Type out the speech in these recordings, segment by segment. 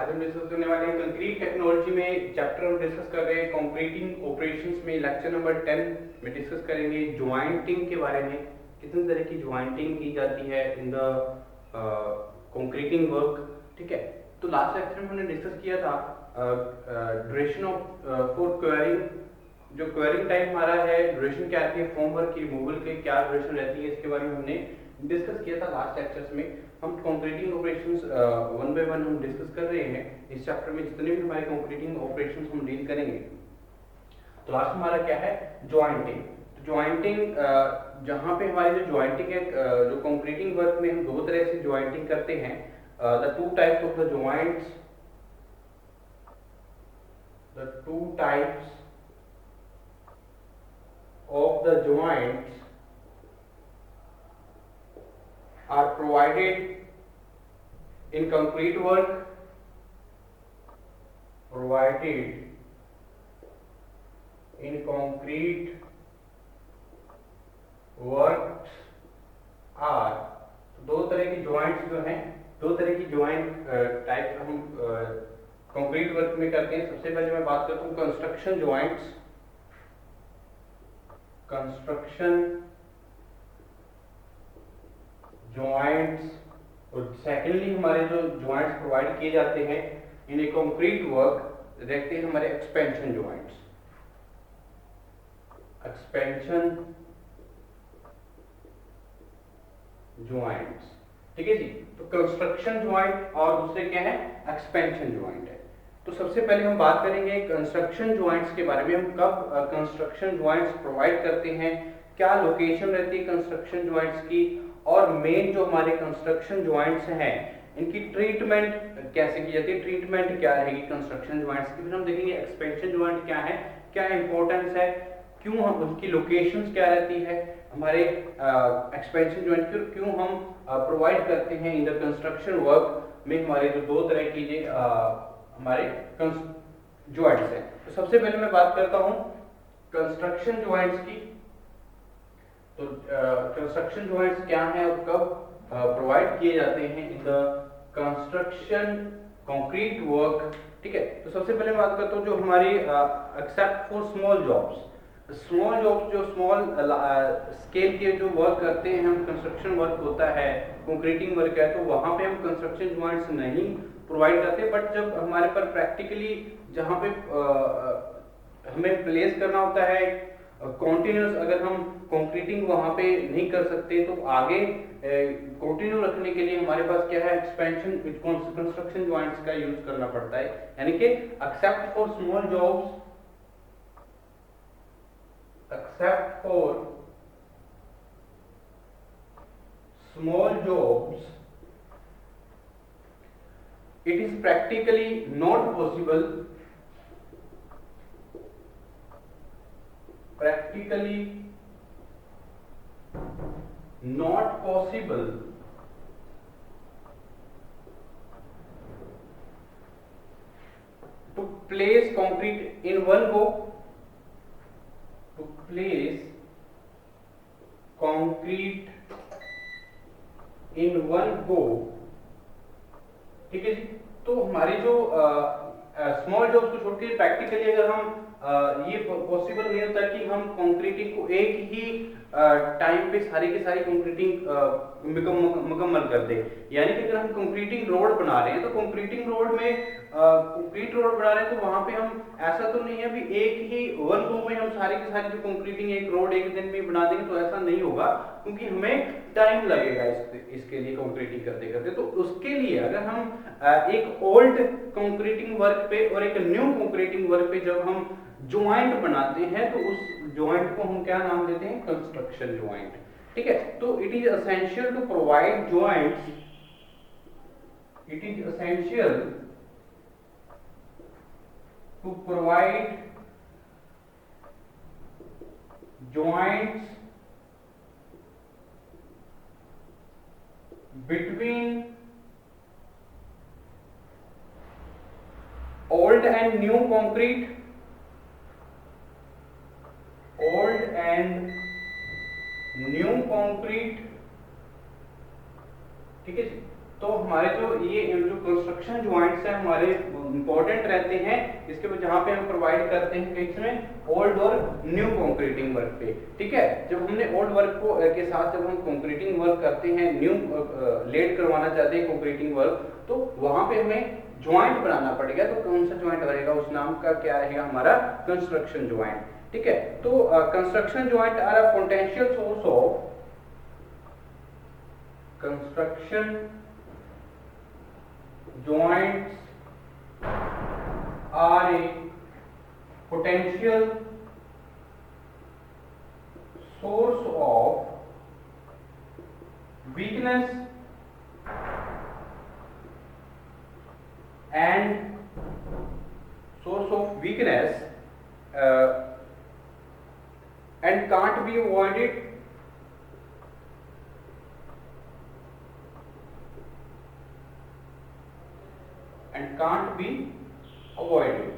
आज हम डिस्कस करने वाले हैं कंक्रीट टेक्नोलॉजी में चैप्टर हम डिस्कस कर रहे हैं कंक्रीटिंग ऑपरेशंस में लेक्चर नंबर 10 में डिस्कस करेंगे ज्वाइंटिंग के बारे में। कितनी तरह की ज्वाइंटिंग की जाती है इन द कंक्रीटिंग वर्क। ठीक है, तो लास्ट लेक्चर में हमने डिस्कस किया था ड्यूरेशन ऑफ फॉर क्वेरिंग। जो क्वेरिंग टाइम हमारा है, ड्यूरेशन क्या रहती है, फॉर्म वर्क की रिमूवल के क्या ड्यूरेशन रहती है, इसके बारे में हमने डिस्कस किया था लास्ट लेक्चर्स में। हम concreting operations one by one हम डिस्कस कर रहे हैं इस चैप्टर में। जितने भी हमारे कंक्रीटिंग ऑपरेशंस हम डील करेंगे, तो लास्ट हमारा क्या है, ज्वाइंटिंग। तो ज्वाइंटिंग जहाँ पे हमारी जो ज्वाइंटिंग है, जो कंक्रीटिंग वर्क में हम दो तरह से ज्वाइंटिंग करते हैं। The two types of the joints, the two types of the joints are provided in concrete work, provided in concrete works are, दो तरह की ज्वाइंट्स जो हैं, दो तरह की ज्वाइंट टाइप हम कंक्रीट वर्क में करते हैं। सबसे पहले मैं बात करता हूँ कंस्ट्रक्शन ज्वाइंट्स। कंस्ट्रक्शन ज्वाइंट्स, और सेकेंडली हमारे जो ज्वाइंट्स प्रोवाइड किए जाते हैं इन ए कंक्रीट वर्क, देखते हैं हमारे एक्सपेंशन ज्वाइंट्स। एक्सपेंशन ज्वाइंट्स, ठीक है जी। तो कंस्ट्रक्शन ज्वाइंट और दूसरे क्या है, एक्सपेंशन ज्वाइंट है। तो सबसे पहले हम बात करेंगे कंस्ट्रक्शन ज्वाइंट्स के बारे में। हम कब कंस्ट्रक्शन ज्वाइंट्स प्रोवाइड करते हैं, क्या लोकेशन रहती है कंस्ट्रक्शन ज्वाइंट्स की, और मेन जो हमारे कंस्ट्रक्शन ज्वाइंट्स हैं इनकी ट्रीटमेंट कैसे की जाती है, ट्रीटमेंट क्या रहेगी कंस्ट्रक्शन ज्वाइंट्स की। फिर हम देखेंगे एक्सपेंशन ज्वाइंट क्या है, क्या इंपॉर्टेंस है, क्यों हम उसकी लोकेशंस क्या रहती है हमारे एक्सपेंशन ज्वाइंट की, और क्यों हम प्रोवाइड करते हैं इन द कंस्ट्रक्शन वर्क में। हमारे जो दो तरह की हमारे ज्वाइंट्स हैं। तो सबसे पहले मैं बात करता हूं कंस्ट्रक्शन ज्वाइंट्स की। तो कंस्ट्रक्शन ज्वाइंट्स क्या हैं और कब प्रोवाइड किए जाते हैं in the construction concrete work. ठीक है, तो सबसे पहले बात करता हूँ जो हमारी except for small jobs. Small jobs, जो स्मॉल स्केल के जो वर्क करते हैं हम, कंस्ट्रक्शन वर्क होता है, कंक्रीटिंग वर्क है, तो वहां पे हम कंस्ट्रक्शन ज्वाइंट्स नहीं प्रोवाइड करते। बट जब हमारे पर प्रैक्टिकली जहाँ पे हमें प्लेस करना होता है कॉन्टिन्यूस, अगर हम कंक्रीटिंग वहां पे नहीं कर सकते, तो आगे कंटिन्यू रखने के लिए हमारे पास क्या है, एक्सपेंशन कंस्ट्रक्शन ज्वाइंट्स का यूज करना पड़ता है। यानी कि except for small jobs, except for small jobs, it is practically not possible, practically not possible to place concrete in one go, to place concrete in one go। ठीक है जी। तो हमारी जो स्मॉल जॉब्स को छोड़ के प्रैक्टिकली अगर हम ये पॉसिबल नहीं होता कि हम कंक्रीटिंग को एक ही टाइम पे सारी की सारी कंक्रीटिंग मुकम्मल कर दे। यानी कि अगर हम कंक्रीटिंग रोड बना रहे हैं, तो कंक्रीटिंग रोड में कंक्रीट रोड बना रहे हैं, तो वहां पे हम ऐसा तो नहीं है भी एक ही वन गो में हम सारी की सारी जो कंक्रीटिंग एक रोड एक दिन में बना देंगे, तो ऐसा नहीं होगा, क्योंकि हमें टाइम लगेगा इसके लिए कंक्रीटिंग करते करते। तो उसके लिए अगर हम एक ओल्ड कंक्रीटिंग वर्क पे और एक न्यू कंक्रीटिंग वर्क पे जब हम ज्वाइंट बनाते हैं, तो उस ज्वाइंट को हम क्या नाम देते हैं, कंस्ट्रक्शन ज्वाइंट। ठीक है, तो it is essential to provide joints, it is essential to provide joints between old and new concrete, old and new concrete। ठीक है जी। तो हमारे ये जो कंस्ट्रक्शन ज्वाइंट्स हैं हमारे इंपॉर्टेंट रहते हैं, इसके जहाँ पे हम प्रोवाइड करते हैं किसमें, ओल्ड और न्यू कंक्रीटिंग वर्क पे। ठीक है, जब हमने ओल्ड वर्क को के साथ जब हम कंक्रीटिंग वर्क करते हैं, न्यू लेड करवाना चाहते हैं कंक्रीटिंग वर्क, तो वहां पे हमें ज्वाइंट बनाना पड़ेगा। तो कौन सा ज्वाइंट रहेगा, उस नाम का क्या रहेगा हमारा, कंस्ट्रक्शन ज्वाइंट। ठीक है, तो construction joint are a potential source of construction joints are a potential source of weakness and can't be avoided and can't be avoided।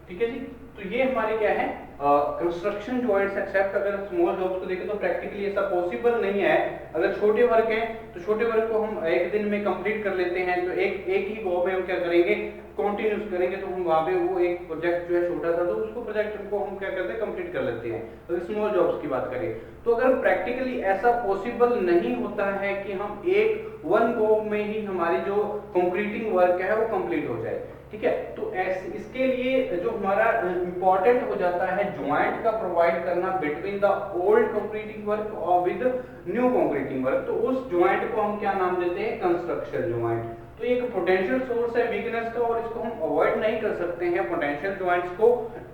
ठीक है जी, तो ये हमारे क्या है कंस्ट्रक्शन ज्वाइंट्स एक्सेप्ट। अगर स्मॉल जॉब्स को देखें तो प्रैक्टिकली ऐसा पॉसिबल नहीं है। अगर छोटे वर्क हैं तो छोटे वर्क को हम एक दिन में कंप्लीट कर लेते हैं, तो एक ही गो में हम क्या करेंगे, कंटिन्यूस करेंगे, तो हम वहां पे वो एक प्रोजेक्ट जो है छोटा था तो उसको प्रोजेक्ट को हम क्या करते हैं, कंप्लीट कर लेते हैं। अगर स्मॉल जॉब्स की बात करें तो अगर प्रैक्टिकली ऐसा पॉसिबल नहीं होता है कि हम एक वन गो में ही हमारी जो कंक्रीटिंग वर्क है वो कंप्लीट हो जाए। ठीक है, तो इसके लिए जो हमारा इंपॉर्टेंट हो जाता है ज्वाइंट का प्रोवाइड करना between the old concreting work और विद न्यू कंक्रीटिंग वर्क, तो उस ज्वाइंट को हम क्या नाम देते हैं, कंस्ट्रक्शन ज्वाइंट। तो ये एक पोटेंशियल सोर्स है वीकनेस का और इसको हम अवॉइड नहीं कर सकते हैं पोटेंशियल ज्वाइंट्स को।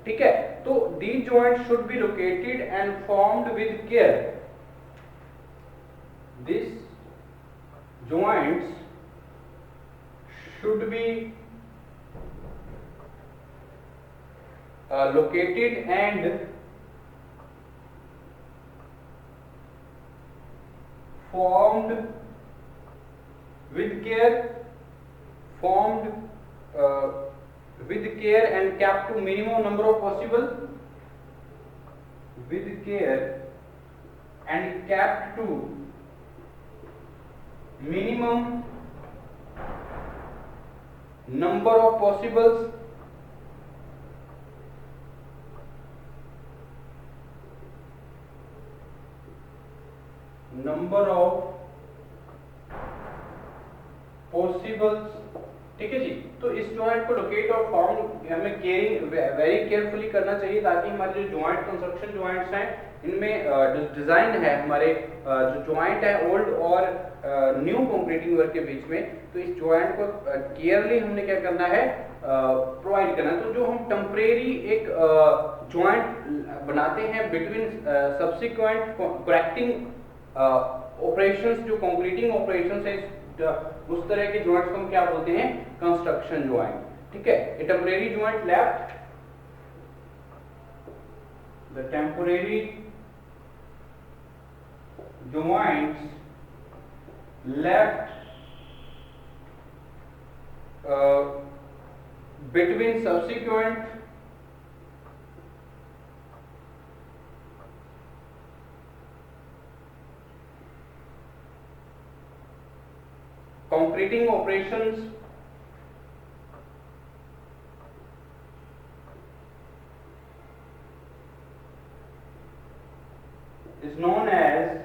ठीक है, तो these joints should be located and formed with care. This joints should be located and formed with care, and kept to minimum number of possible, with care and kept to minimum number of possibles, ठीक है जी। तो इस joint को locate और form हमें very carefully करना चाहिए ताकि हमारे जो ज्वाइंट कंस्ट्रक्शन ज्वाइंट्स हैं इनमें जो डिजाइन है हमारे जो ज्वाइंट है ओल्ड और न्यू कंक्रीटिंग वर्क के बीच में, तो इस ज्वाइंट को केयरली हमने क्या करना है, प्रोवाइड करना। तो जो हम टेम्परेरी एक ज्वाइंट बनाते हैं बिटवीन सब्सिक्वेंट करेक्टिंग ऑपरेशंस, जो कंक्रीटिंग ऑपरेशंस है, उस तरह के ज्वाइंट्स को हम क्या बोलते हैं, कंस्ट्रक्शन ज्वाइंट। ठीक है, a temporary joint left, the temporary joints left between subsequent concreting operations is known as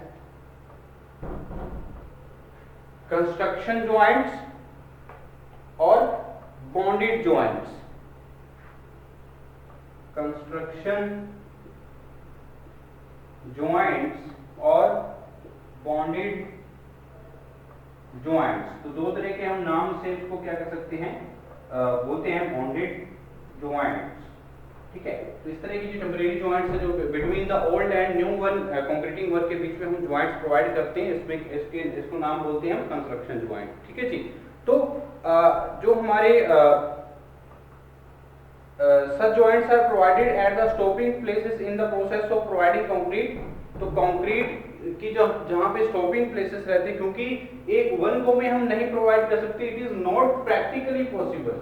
construction joints और बॉन्डेड ज्वाइंट्स। कंस्ट्रक्शन ज्वाइंट्स और बॉन्डेड ज्वाइंट्स, तो दो तरह के हम नाम से इसको क्या कर सकते हैं, बोलते हैं बॉन्डेड ज्वाइंट्स। ठीक है, तो इस तरह की जो टेम्परेरी ज्वाइंट्स है जो between the old and new one concreting work के बीच में हम ज्वाइंट्स प्रोवाइड करते हैं, इसको नाम बोलते हैं हम कंस्ट्रक्शन ज्वाइंट। ठीक है जी, तो जो हमारे such joints are provided at the stopping places in the process of providing concrete। तो कंक्रीट की जो जहां पे स्टॉपिंग प्लेसेस रहते हैं, क्योंकि एक वन गो में हम नहीं प्रोवाइड कर सकते, it is not practically possible,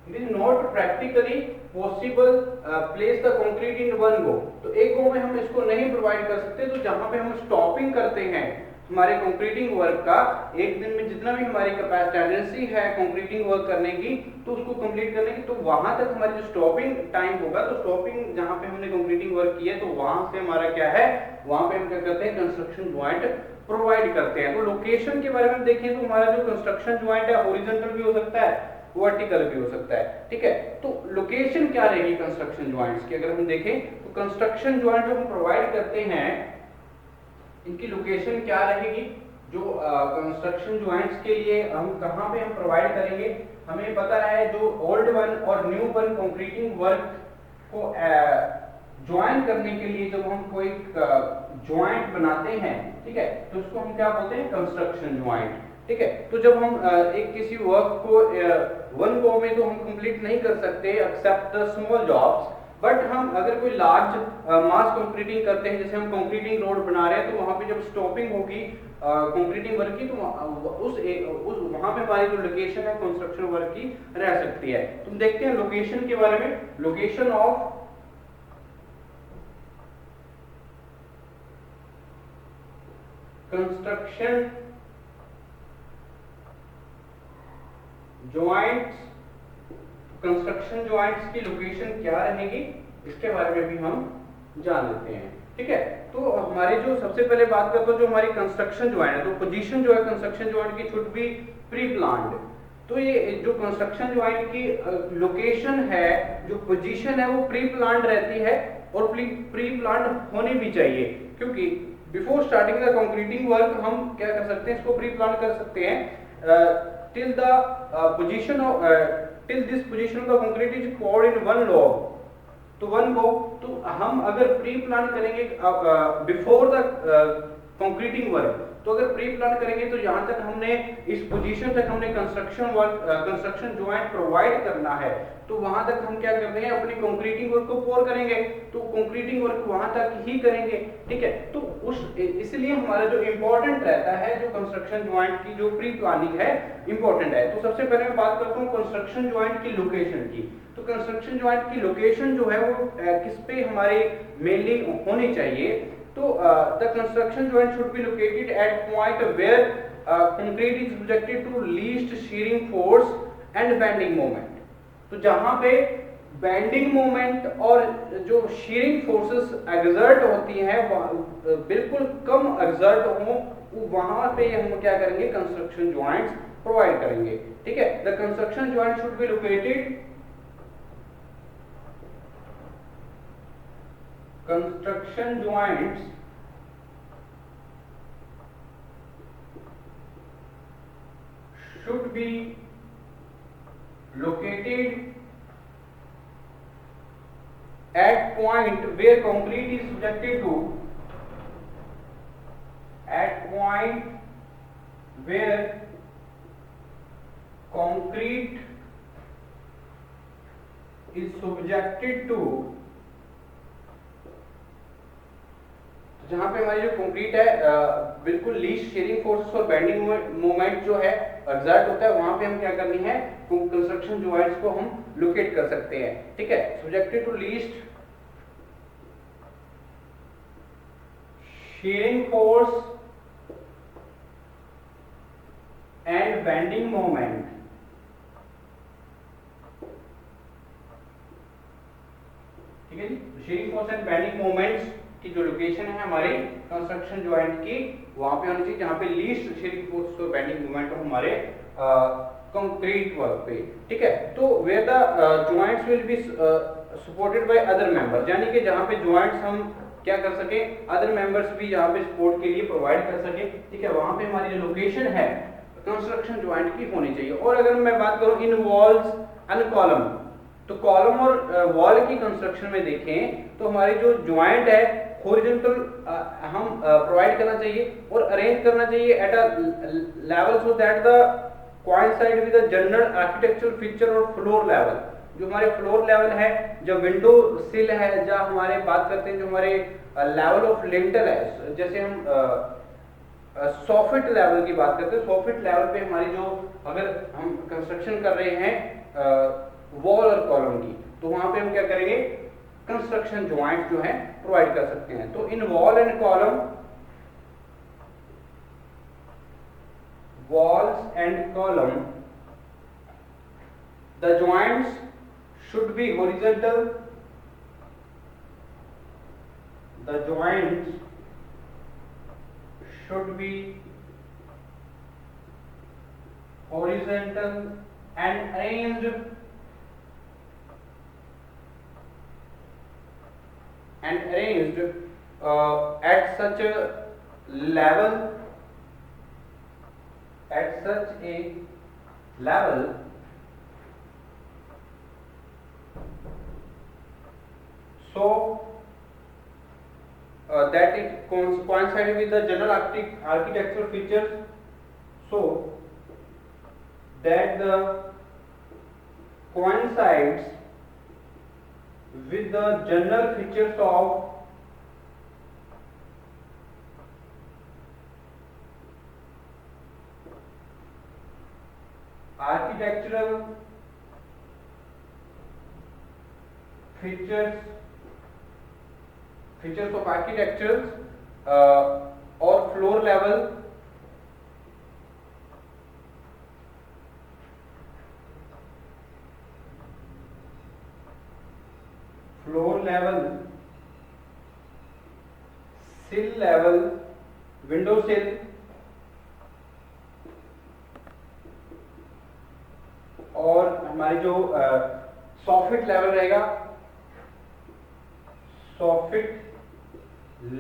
it is not practically possible place the concrete in one go. तो एक गो में हम इसको नहीं प्रोवाइड कर सकते, तो जहां पे हम स्टॉपिंग करते हैं हमारे कंक्रीटिंग वर्क का एक दिन में जितना भी हमारी टेंडेंसी है कंक्रीटिंग वर्क करने की, तो उसको कंप्लीट करने की, तो वहां तक हमारी जो स्टॉपिंग टाइम होगा, तो स्टॉपिंग जहां पे हमने कंक्रीटिंग वर्क किया है, तो वहां से हमारा क्या है, वहां पे हम क्या करते हैं, कंस्ट्रक्शन ज्वाइंट प्रोवाइड करते हैं। तो लोकेशन के बारे में देखें तो हमारा जो कंस्ट्रक्शन ज्वाइंट है हॉरिजॉन्टल भी हो सकता है, वर्टिकल भी हो सकता है, ठीक है। तो लोकेशन क्या रहेगी कंस्ट्रक्शन ज्वाइंट्स की, अगर हम देखें तो कंस्ट्रक्शन ज्वाइंट जो हम प्रोवाइड करते हैं इनकी लोकेशन क्या रहेगी, जो कंस्ट्रक्शन ज्वाइंट्स के लिए हम कहां पे हम प्रोवाइड करेंगे, हमें पता है जो ओल्ड वन और न्यू वन कंक्रीटिंग वर्क को ज्वाइन करने के लिए जब हम कोई ज्वाइंट बनाते हैं, ठीक है, तो उसको हम क्या बोलते हैं, कंस्ट्रक्शन ज्वाइंट, ठीक है। तो जब हम एक किसी वर्क को वन गो में तो हम कंप्लीट नहीं कर सकते except the small jobs, but हम अगर कोई लार्ज मास कंक्रीटिंग करते हैं, जैसे हम कंक्रीटिंग रोड बना रहे हैं, तो वहां पे जब स्टॉपिंग होगी कंक्रीटिंग वर्क की, तो उस वहां पे हमारी जो लोकेशन है कंस्ट्रक्शन वर्क की रह सकती है। तुम देखते हैं लोकेशन के बारे में, location of construction joints, construction joints की लोकेशन क्या रहेगी, इसके बारे में भी हम जान लेते हैं, ठीक है। तो हमारी जो सबसे पहले बात करते हैं जो हमारी कंस्ट्रक्शन ज्वाइंट है, तो पोजीशन जो है कंस्ट्रक्शन ज्वाइंट की शुड बी प्री प्लान्ड। तो ये जो कंस्ट्रक्शन ज्वाइंट की लोकेशन है, जो पोजीशन है, वो प्री प्लान्ड रहती है और प्री प्लान्ड होनी भी चाहिए, क्योंकि before starting the concreting work हम क्या कर सकते हैं, इसको प्री प्लान कर सकते हैं till the position of till this position of the concrete is poured in one log, तो वन गो, तो हम अगर प्री प्लान करेंगे बिफोर द कंक्रीटिंग वर्क, तो अगर प्री प्लान करेंगे तो यहाँ तक हमने इस पोजीशन तक हमने construction work construction joint provide करना है, तो वहां तक हम क्या करते हैं, अपनी कंक्रीटिंग वर्क को पोर करेंगे, तो कंक्रीटिंग वर्क वहां तक ही करेंगे, ठीक है। तो उस इसलिए हमारा जो इंपॉर्टेंट रहता है, जो कंस्ट्रक्शन ज्वाइंट की जो प्री प्लानिंग है इंपॉर्टेंट है। तो सबसे पहले मैं बात करता हूँ कंस्ट्रक्शन ज्वाइंट की लोकेशन की। तो कंस्ट्रक्शन ज्वाइंट की लोकेशन जो है वो किस पे हमारी मेनली होनी चाहिए, तो the construction joint should be located at point where concrete is subjected to least shearing force and bending moment. तो जहां पे बेंडिंग मोमेंट और जो शीयरिंग फोर्सेस एक्सर्ट होती हैं बिल्कुल कम एक्सर्ट हो, वहां पे हम क्या करेंगे, कंस्ट्रक्शन ज्वाइंट्स प्रोवाइड करेंगे, ठीक है। The construction joint should be located construction joints should be located at point where concrete is subjected to at point where concrete is subjected to, जहां पे हमारी जो कंक्रीट है बिल्कुल लीस्ट शेयरिंग फोर्सेस और बेंडिंग मोमेंट जो है exert होता है, वहां पे हम क्या करनी है, कंस्ट्रक्शन ज्वाइंट्स को हम लोकेट कर सकते हैं, ठीक है। Subjected to least shearing force and bending moment, ठीक है जी। Shearing force and bending moments की जो लोकेशन है हमारे कंस्ट्रक्शन ज्वाइंट की, वहां पे होनी चाहिए जहां पे लीस्ट शेयरिंग फोर्स और बेंडिंग मोमेंट हो हमारे कंक्रीट वर्क पे, ठीक है। तो where the joints will be supported by other members, यानी कि जहां पे ज्वाइंट्स हम क्या कर सके, अदर मेंबर्स भी यहाँ पे सपोर्ट के लिए प्रोवाइड कर सके, ठीक है। वहां पे हमारी जो लोकेशन है कंस्ट्रक्शन ज्वाइंट की होनी चाहिए। और अगर मैं बात करूं इन वॉल्स एंड कॉलम, तो कॉलम और वॉल की कंस्ट्रक्शन में देखें तो हमारी जो ज्वाइंट है हॉरिजॉन्टल हम प्रोवाइड करना चाहिए और अरेंज करना चाहिए at a level so that the coincide with the general architectural feature और फ्लोर लेवल। जो हमारे फ्लोर लेवल है, जो विंडो सिल है, जो हमारे बात करते हैं जो हमारे लेवल ऑफ लिंटल है, जैसे हम सॉफिट लेवल की बात करते हैं, सॉफिट लेवल पे हमारी जो अगर हम कंस्ट्रक्शन कर रहे हैं वॉल और कॉलम की, तो वहां पे हम क्या करेंगे, कंस्ट्रक्शन ज्वाइंट जो है प्रोवाइड कर सकते हैं। तो in wall and column walls and column, the joints should be horizontal. The joints should be horizontal and arranged at such a level so that it coincides with the general architectural features, so that the coincides with the general features of architectural features of architectures or floor level sill level, window sill और हमारी जो soffit level रहेगा, soffit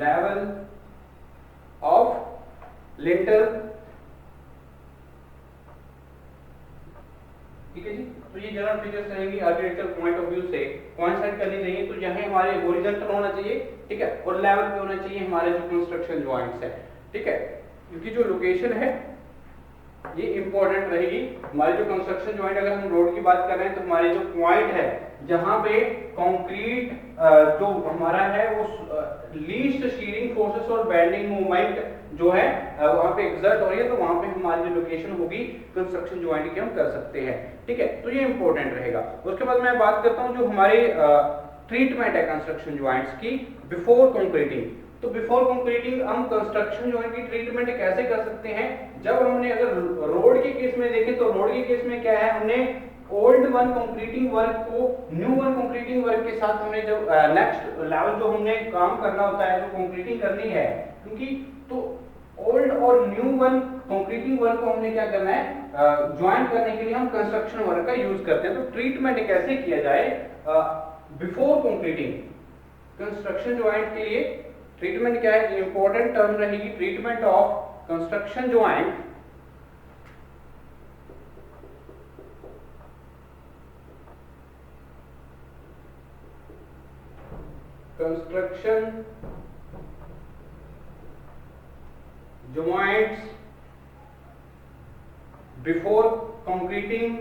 level of lintel. ठीक है जी, तो ये general features रहेंगी architectural point of view से कॉन्सेप्ट करनी चाहिए। तो यहाँ हमारे हॉरिजॉन्टल होना चाहिए, ठीक है, और लेवल पे होना चाहिए हमारे जो कंस्ट्रक्शन जॉइंट्स है, ठीक है, क्योंकि जो लोकेशन है ये इंपॉर्टेंट रहेगी। हमारे जो कंस्ट्रक्शन जॉइंट, अगर हम रोड की बात कर रहे हैं तो हमारे जो पॉइंट है जहां पे कंक्रीट जो हमारा है वो लीस्ट शीयरिंग फोर्सेस और बेंडिंग मूवमेंट जो है वहां पे एग्जर्ट हो रही है, तो वहां पे हमारी जो लोकेशन होगी कंस्ट्रक्शन जॉइंट की हम कर सकते हैं, ठीक है, तो ये इंपॉर्टेंट रहेगा। उसके बाद मैं बात करता हूं जो हमारे ट्रीटमेंट है कंस्ट्रक्शन जॉइंट्स की बिफोर कंक्रीटिंग। तो बिफोर कंक्रीटिंग हम कंस्ट्रक्शन जॉइंट की ट्रीटमेंट कैसे कर सकते हैं? जब हमने अगर रोड के केस में देखें तो रोड के केस में क्या है, हमने ओल्ड वन कंक्रीटिंग वर्क को न्यू वन कंक्रीटिंग वर्क के साथ हमने जब नेक्स्ट लेवल जो हमने काम करना होता है, जो कंक्रीटिंग करनी है, क्योंकि तो ओल्ड और न्यू वन कंक्रीटिंग वर्क को हमने क्या करना है, ज्वाइन करने के लिए हम कंस्ट्रक्शन वर्क का यूज करते हैं। तो ट्रीटमेंट कैसे किया जाए बिफोर कंक्रीटिंग कंस्ट्रक्शन जॉइंट के लिए? ट्रीटमेंट क्या है, इंपॉर्टेंट टर्म रहेगी treatment of construction joint. Construction joints before concreting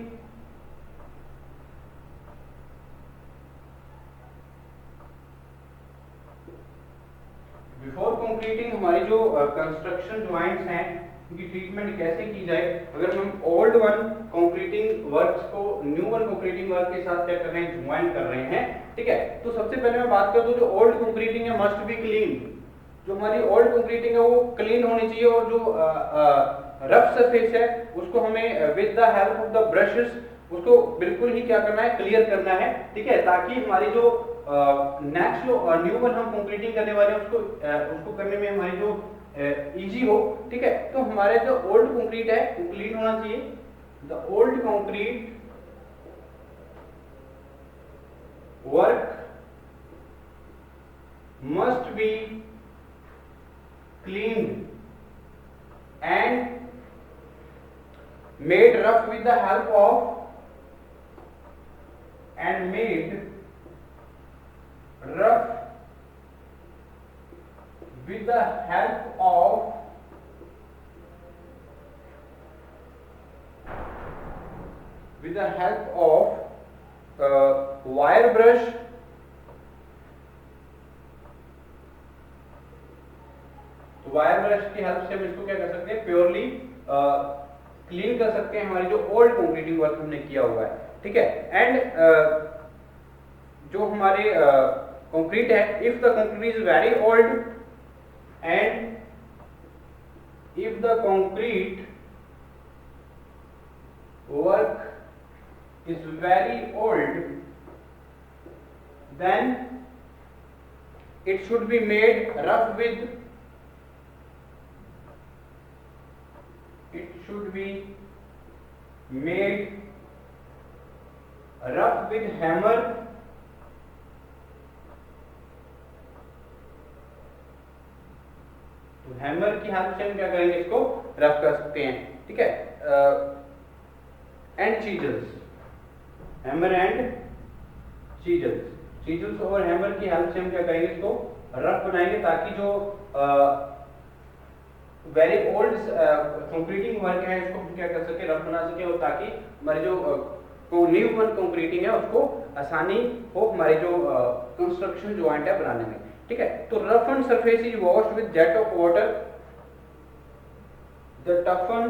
before concreting हमारी जो कंस्ट्रक्शन जॉइंट्स हैं उनकी ट्रीटमेंट कैसे की जाए? अगर हम ओल्ड वन कंक्रीटिंग वर्क्स को न्यू वन कंक्रीटिंग वर्क के साथ क्या कर रहे हैं, ज्वाइन कर रहे हैं, ठीक है, तो सबसे पहले मैं बात करता हूं जो ओल्ड कंक्रीटिंग है मस्ट बी क्लीन। जो हमारी ओल्ड कंक्रीटिंग है वो क्लीन होनी चाहिए, और जो रफ सरफेस है उसको हमें with the help of the brushes उसको बिल्कुल ही क्या करना है, क्लियर करना है, ठीक है, ताकि हमारी जो नेक्स्ट जो न्यू वन हम कंक्रीटिंग करने वाले हैं उसको करने में हमारी जो इजी हो, ठीक है। तो हमारे जो ओल्ड कंक्रीट है वो क्लीन होना चाहिए। The old concrete work must be cleaned and made rough with the help of wire brush wire brush की हेल्प से हम इसको क्या कर सकते हैं, प्योरली क्लीन कर सकते हैं हमारी जो ओल्ड कंक्रीटिंग वर्क हमने किया हुआ है, ठीक है। एंड जो हमारे कंक्रीट है, if the concrete is very old and if the concrete work is very old, then it should be made rough with, it should be made rough with hammer तो हैमर की help से हम क्या करेंगे, इसको rough कर सकते हैं, ठीक है। एंड चीजल्स, हैमर एंड चीजल्स, चीजल्स और हैमर की हेल्प से हम क्या करेंगे, इसको रफ बनाएंगे ताकि जो वेरी ओल्ड कंक्रीटिंग वर्क है इसको क्या कर सके, रफ बना सके, और ताकि हमारे जो न्यू वन कंक्रीटिंग है उसको आसानी हो हमारे जो कंस्ट्रक्शन जॉइंट है बनाने में, ठीक है। तो roughened surface is washed with jet of water, the टफन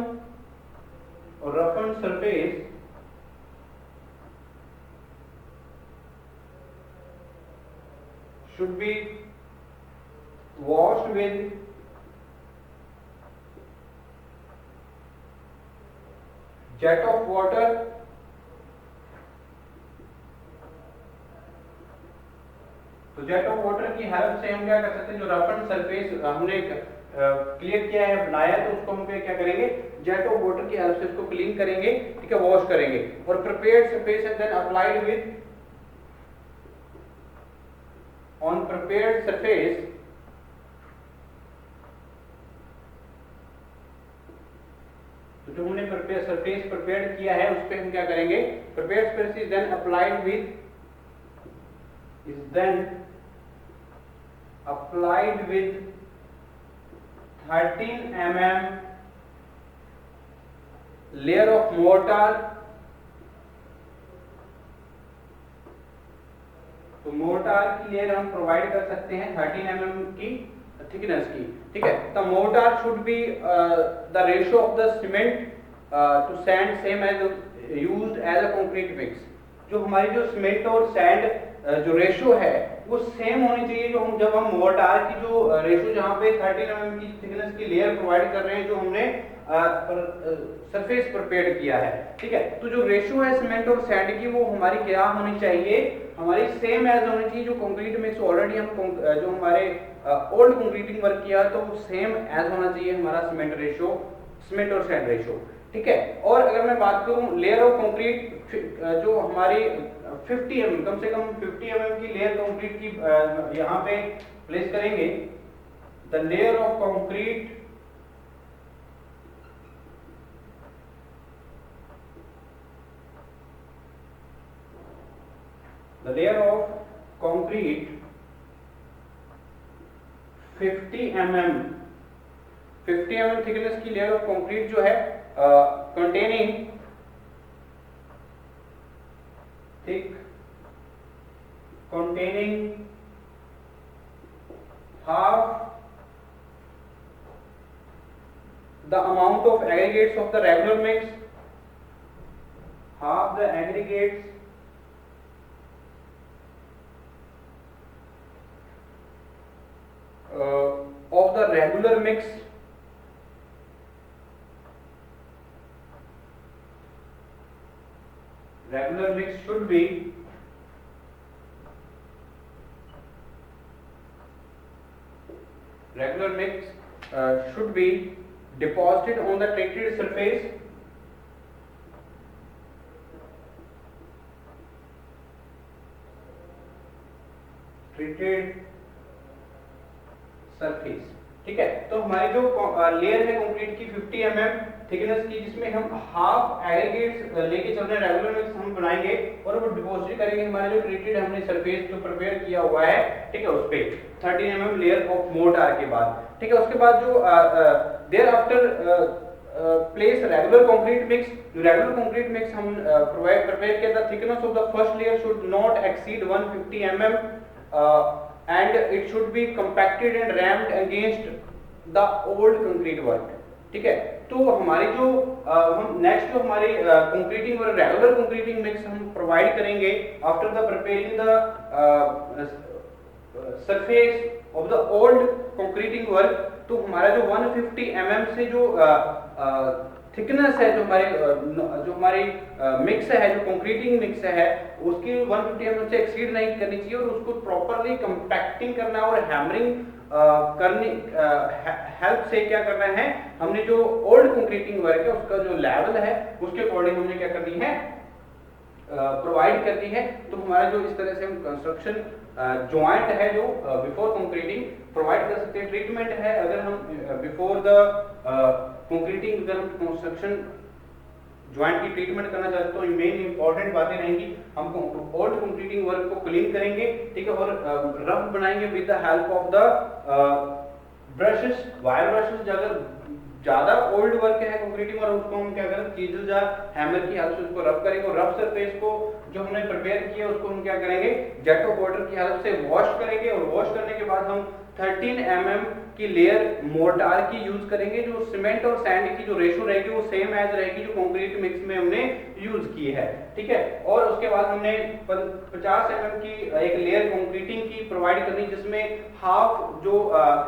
और roughened surface should be washed with jet of water, तो जेट ऑफ वाटर की हेल्प से हम क्या कर सकते हैं, जो रफ एंड सरफेस हमने क्लियर किया है, बनाया है, तो उसको हम क्या करेंगे, जेट ऑफ वाटर की हेल्प से उसको क्लीन करेंगे, ठीक है, वॉश करेंगे, और prepared surface and then applied with, on prepared surface तो जो हमने सरफेस प्रिपेयर्ड किया है उस पे हम क्या करेंगे, prepared surface is then applied with, is then applied with 13 mm layer of mortar, तो मोर्टार की लेयर हम प्रोवाइड कर सकते हैं 13 mm की थिकनेस की, ठीक है। The mortar should be the ratio of the cement to sand same as used as a concrete mix, जो हमारी जो सीमेंट और सैंड जो रेशियो है वो सेम होनी चाहिए, जो हम जब हम मोर्टार की जो रेशियो जहाँ पे 13 mm की थिकनेस की लेयर प्रोवाइड कर रहे हैं, जो हमने सरफेस प्रिपेयर किया है, ठीक है। तो जो रेशियो है सीमेंट और सैंड की वो हमारी क्या होनी चाहिए, हमारी सेम एज होनी चाहिए, जो कंक्रीट मिक्स ऑलरेडी हम जो हमारे ओल्ड कंक्रीटिंग वर्क किया तो सेम एज होना चाहिए हमारा सीमेंट रेशियो, सीमेंट और सैंड रेशियो, ठीक है। और अगर मैं बात करूं लेयर ऑफ कंक्रीट, जो हमारी 50 mm, कम से कम 50 mm की लेयर कंक्रीट की यहाँ पे प्लेस करेंगे, the layer of concrete the layer of concrete 50 mm thickness की लेयर ऑफ कंक्रीट जो है containing half the amount of aggregates of the regular mix, half the aggregates of the regular mix, should be should be deposited on the treated surface, ठीक है। तो हमारी जो layer है concrete की 50 mm thickness की, जिसमें हम हाफ एग्रीगेट्स लेके चल रहे हैं, रेगुलर मिक्स हम बनाएंगे और वो डिपॉजिट करेंगे हमारे जो ट्रीटेड हमने सरफेस जो प्रिपेयर किया हुआ है, ठीक है, उस पे 13 mm लेयर ऑफ मोर्टार के बाद, ठीक है। उसके बाद जो thereafter place regular concrete mix, जो रेगुलर कंक्रीट मिक्स हम प्रिपेयर किया था, thickness of the first layer should not exceed 150 mm and it should be compacted and rammed against the old concrete work, ठीक है। तो हमारी जो हम नेक्स्ट जो हमारी कंक्रीटिंग और रेगुलर कंक्रीटिंग मिक्स हम प्रोवाइड करेंगे after the preparing the surface of the old concreting work, तो हमारा जो 150 mm से जो थिकनेस है, जो हमारी मिक्स है, जो कंक्रीटिंग मिक्स है, उसकी 150 mm से एक्सीड नहीं करनी चाहिए और उसको प्रॉपरली कंपैक्टिंग करना है और हैमरिंग करने हेल्प से क्या करना है, हमने जो ओल्ड कंक्रीटिंग वर्क है उसका जो लेवल है उसके अकॉर्डिंग हमने क्या करनी है, प्रोवाइड करनी है। तो हमारा जो इस तरह से हम कंस्ट्रक्शन ज्वाइंट है जो बिफोर कंक्रीटिंग प्रोवाइड कर सकते हैं। ट्रीटमेंट है, अगर हम बिफोर द कंक्रीटिंग अगर हम कंस्ट्रक्शन ज्वाइंट की ट्रीटमेंट करना चाहते हैं तो मेन इंपॉर्टेंट बातें रहेंगी, हम ओल्ड कंक्रीटिंग वर्क को क्लीन करेंगे, ठीक है, और रफ बनाएंगे with the help of the brushes, wire brushes. अगर ज्यादा ओल्ड वर्क है कंक्रीटिंग और उसको हम क्या करें, चीजल या हैमर की हेल्प से उसको रफ करेंगे और रफ सरफेस को जो हमने प्रिपेयर किया उसको हम क्या करेंगे, जेट ऑफ वाटर की हेल्प से वॉश करेंगे और वॉश करने के बाद हम 13 mm की लेयर मोर्टार की यूज करेंगे। जो सीमेंट और सैंड की जो रेशो रहेगी वो सेम एज रहेगी जो कंक्रीट मिक्स में हमने यूज की है, ठीक है। और उसके बाद हमने 50 mm की एक लेयर कंक्रीटिंग की प्रोवाइड करनी जिसमें हाफ जो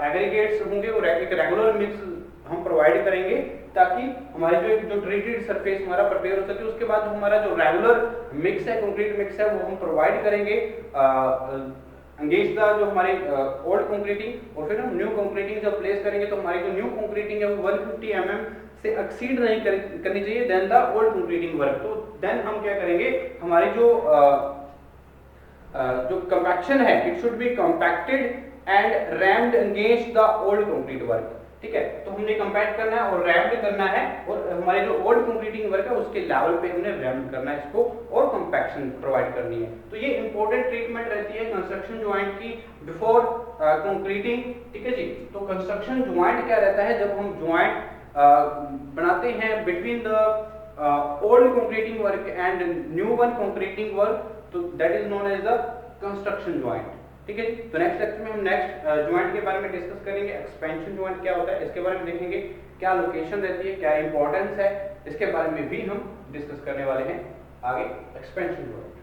एग्रीगेट्स होंगे वो एक रेगुलर मिक्स हम प्रोवाइड करेंगे ताकि हमारी जो ट्रीटेड सरफेस हमारा प्रिपेयर हो सके। उसके बाद हमारा जो रेगुलर मिक्स है, कंक्रीट मिक्स है, वो हम प्रोवाइड करेंगे अंगेज द जो हमारे ओल्ड कंक्रीटिंग, और फिर हम न्यू कंक्रीटिंग जब प्लेस करेंगे तो हमारी जो न्यू कंक्रीटिंग है वो 150 mm से एक्सीड नहीं करनी चाहिए then the old concreting work. तो देन हम क्या करेंगे, हमारी जो कंपैक्शन है it should be compacted and rammed against the old concrete work, ठीक है। तो हमने कंपैक्ट करना है और रैम्ड करना है और हमारे जो ओल्ड कंक्रीटिंग वर्क है उसके लेवल पे हमने रैम्ड करना है इसको और कंपैक्शन प्रोवाइड करनी है। तो ये इंपॉर्टेंट ट्रीटमेंट रहती है कंस्ट्रक्शन ज्वाइंट की बिफोर कंक्रीटिंग, ठीक है जी। तो कंस्ट्रक्शन ज्वाइंट क्या रहता है, जब हम ज्वाइंट बनाते हैं between the old concreting work and new one concreting work, तो that is known as the construction joint, ठीक है। तो नेक्स्ट लेक्चर में हम नेक्स्ट ज्वाइंट के बारे में डिस्कस करेंगे। एक्सपेंशन ज्वाइंट क्या होता है इसके बारे में देखेंगे, क्या लोकेशन रहती है, क्या इंपॉर्टेंस है, इसके बारे में भी हम डिस्कस करने वाले हैं आगे। Expansion joint